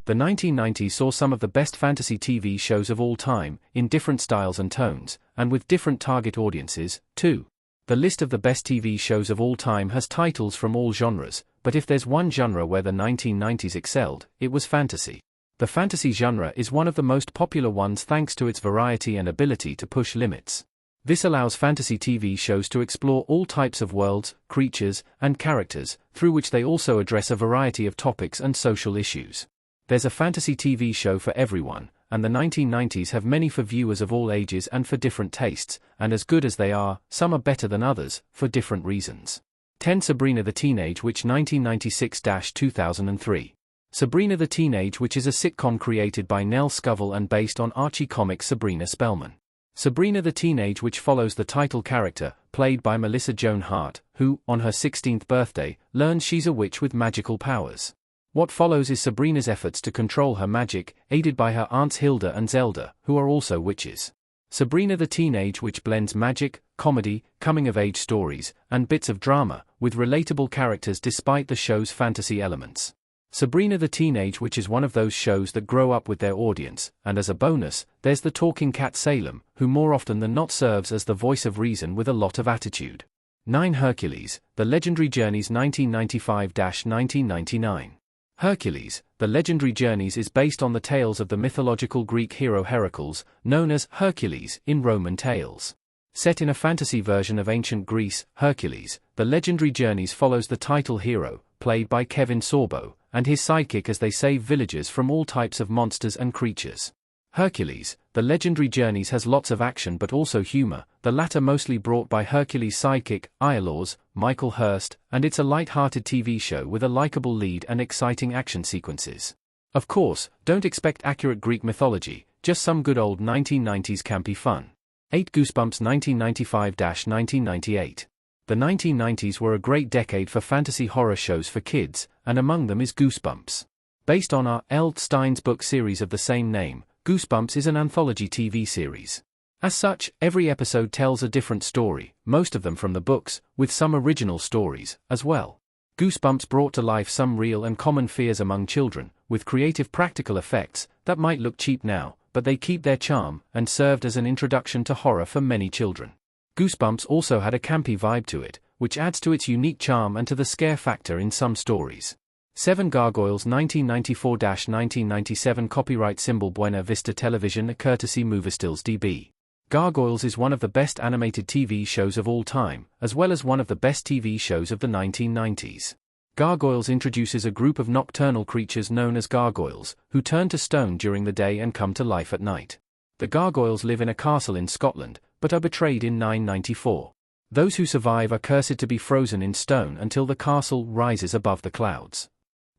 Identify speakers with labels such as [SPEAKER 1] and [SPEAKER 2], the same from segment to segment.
[SPEAKER 1] The 1990s saw some of the best fantasy TV shows of all time, in different styles and tones, and with different target audiences, too. The list of the best TV shows of all time has titles from all genres, but if there's one genre where the 1990s excelled, it was fantasy. The fantasy genre is one of the most popular ones thanks to its variety and ability to push limits. This allows fantasy TV shows to explore all types of worlds, creatures, and characters, through which they also address a variety of topics and social issues. There's a fantasy TV show for everyone, and the 1990s have many for viewers of all ages and for different tastes, and as good as they are, some are better than others, for different reasons. 10. Sabrina the Teenage Witch 1996-2003. Sabrina the Teenage Witch is a sitcom created by Nell Scovell and based on Archie comic Sabrina Spellman. Sabrina the Teenage Witch follows the title character, played by Melissa Joan Hart, who, on her 16th birthday, learns she's a witch with magical powers. What follows is Sabrina's efforts to control her magic, aided by her aunts Hilda and Zelda, who are also witches. Sabrina the Teenage Witch blends magic, comedy, coming-of-age stories, and bits of drama, with relatable characters despite the show's fantasy elements. Sabrina the Teenage Witch is one of those shows that grow up with their audience, and as a bonus, there's the talking cat Salem, who more often than not serves as the voice of reason with a lot of attitude. 9. Hercules, The Legendary Journeys 1995-1999. Hercules, The Legendary Journeys is based on the tales of the mythological Greek hero Heracles, known as Hercules in Roman tales. Set in a fantasy version of ancient Greece, Hercules, The Legendary Journeys follows the title hero, played by Kevin Sorbo, and his sidekick as they save villagers from all types of monsters and creatures. Hercules, The Legendary Journeys has lots of action but also humor, the latter mostly brought by Hercules' sidekick, Iolaus, Michael Hurst, and it's a light-hearted TV show with a likable lead and exciting action sequences. Of course, don't expect accurate Greek mythology, just some good old 1990s campy fun. 8. Goosebumps 1995-1998. The 1990s were a great decade for fantasy horror shows for kids, and among them is Goosebumps. Based on R. L. Stein's book series of the same name, Goosebumps is an anthology TV series. As such, every episode tells a different story, most of them from the books, with some original stories, as well. Goosebumps brought to life some real and common fears among children, with creative practical effects that might look cheap now, but they keep their charm, and served as an introduction to horror for many children. Goosebumps also had a campy vibe to it, which adds to its unique charm and to the scare factor in some stories. 7. Gargoyles 1994-1997. Copyright symbol Buena Vista Television courtesy Moviestills DB. Gargoyles is one of the best animated TV shows of all time, as well as one of the best TV shows of the 1990s. Gargoyles introduces a group of nocturnal creatures known as gargoyles, who turn to stone during the day and come to life at night. The gargoyles live in a castle in Scotland, but are betrayed in 994. Those who survive are cursed to be frozen in stone until the castle rises above the clouds.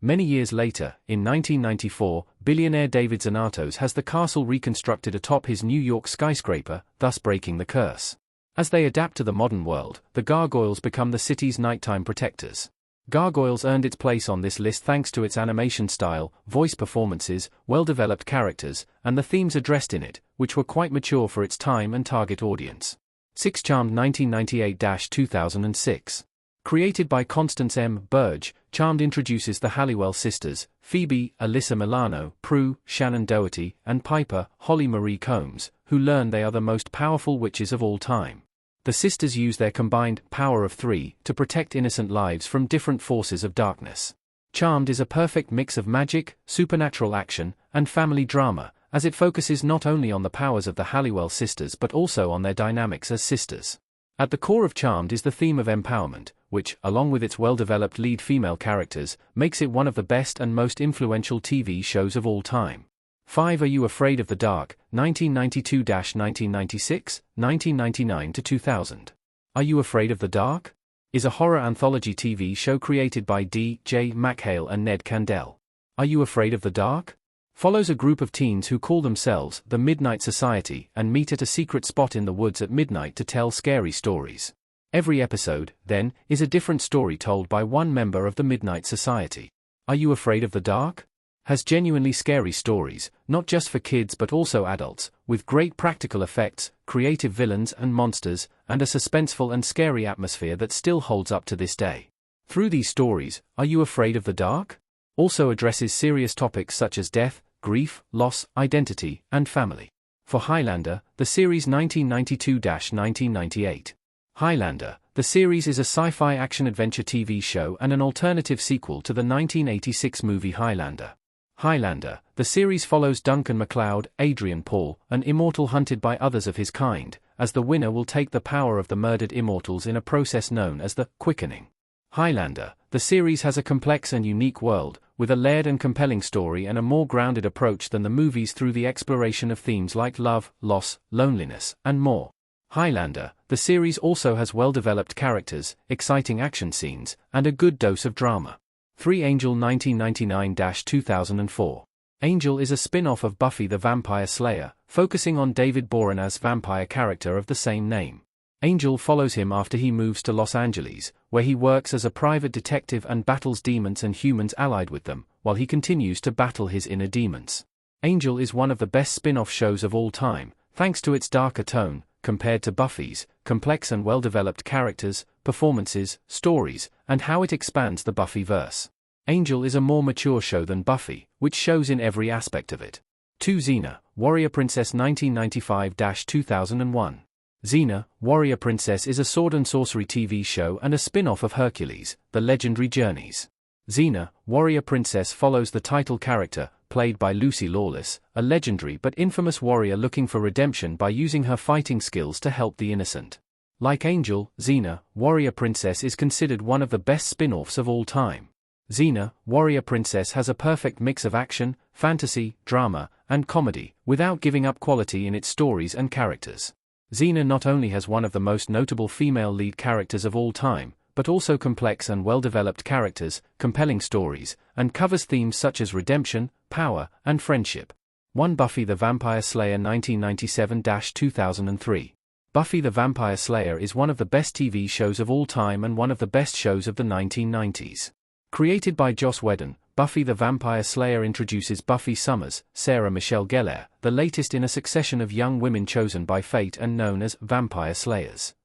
[SPEAKER 1] Many years later, in 1994, billionaire David Zanatos has the castle reconstructed atop his New York skyscraper, thus breaking the curse. As they adapt to the modern world, the gargoyles become the city's nighttime protectors. Gargoyles earned its place on this list thanks to its animation style, voice performances, well-developed characters, and the themes addressed in it, which were quite mature for its time and target audience. 6. Charmed 1998-2006. Created by Constance M. Burge, Charmed introduces the Halliwell sisters, Phoebe, Alyssa Milano, Prue, Shannon Doherty, and Piper, Holly Marie Combs, who learn they are the most powerful witches of all time. The sisters use their combined power of 3 to protect innocent lives from different forces of darkness. Charmed is a perfect mix of magic, supernatural action, and family drama, as it focuses not only on the powers of the Halliwell sisters but also on their dynamics as sisters. At the core of Charmed is the theme of empowerment, which, along with its well-developed lead female characters, makes it one of the best and most influential TV shows of all time. 5. Are You Afraid of the Dark, 1992-1996, 1999-2000. Are You Afraid of the Dark? Is a horror anthology TV show created by D. J. McHale and Ned Candell. Are You Afraid of the Dark? Follows a group of teens who call themselves the Midnight Society and meet at a secret spot in the woods at midnight to tell scary stories. Every episode, then, is a different story told by one member of the Midnight Society. Are You Afraid of the Dark? Has genuinely scary stories, not just for kids but also adults, with great practical effects, creative villains and monsters, and a suspenseful and scary atmosphere that still holds up to this day. Through these stories, are you afraid of the dark? Also addresses serious topics such as death, grief, loss, identity, and family. For Highlander, the series 1992-1998. Highlander, the series is a sci-fi action-adventure TV show and an alternative sequel to the 1986 movie Highlander. Highlander, the series follows Duncan MacLeod, Adrian Paul, an immortal hunted by others of his kind, as the winner will take the power of the murdered immortals in a process known as the quickening. Highlander, the series has a complex and unique world, with a layered and compelling story and a more grounded approach than the movies through the exploration of themes like love, loss, loneliness, and more. Highlander, the series also has well-developed characters, exciting action scenes, and a good dose of drama. 3. Angel 1999-2004. Angel is a spin-off of Buffy the Vampire Slayer, focusing on David Boreanaz's vampire character of the same name. Angel follows him after he moves to Los Angeles, where he works as a private detective and battles demons and humans allied with them, while he continues to battle his inner demons. Angel is one of the best spin-off shows of all time, thanks to its darker tone, compared to Buffy's, complex and well-developed characters, performances, stories, and how it expands the Buffyverse. Angel is a more mature show than Buffy, which shows in every aspect of it. 2. Xena, Warrior Princess 1995-2001. Xena, Warrior Princess is a sword and sorcery TV show and a spin-off of Hercules, The Legendary Journeys. Xena, Warrior Princess follows the title character, played by Lucy Lawless, a legendary but infamous warrior looking for redemption by using her fighting skills to help the innocent. Like Angel, Xena, Warrior Princess is considered one of the best spin-offs of all time. Xena, Warrior Princess has a perfect mix of action, fantasy, drama, and comedy, without giving up quality in its stories and characters. Xena not only has one of the most notable female lead characters of all time, but also complex and well-developed characters, compelling stories, and covers themes such as redemption, power, and friendship. 1. Buffy the Vampire Slayer 1997-2003. Buffy the Vampire Slayer is one of the best TV shows of all time and one of the best shows of the 1990s. Created by Joss Whedon, Buffy the Vampire Slayer introduces Buffy Summers, Sarah Michelle Gellar, the latest in a succession of young women chosen by fate and known as Vampire Slayers.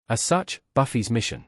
[SPEAKER 1] As such, Buffy's mission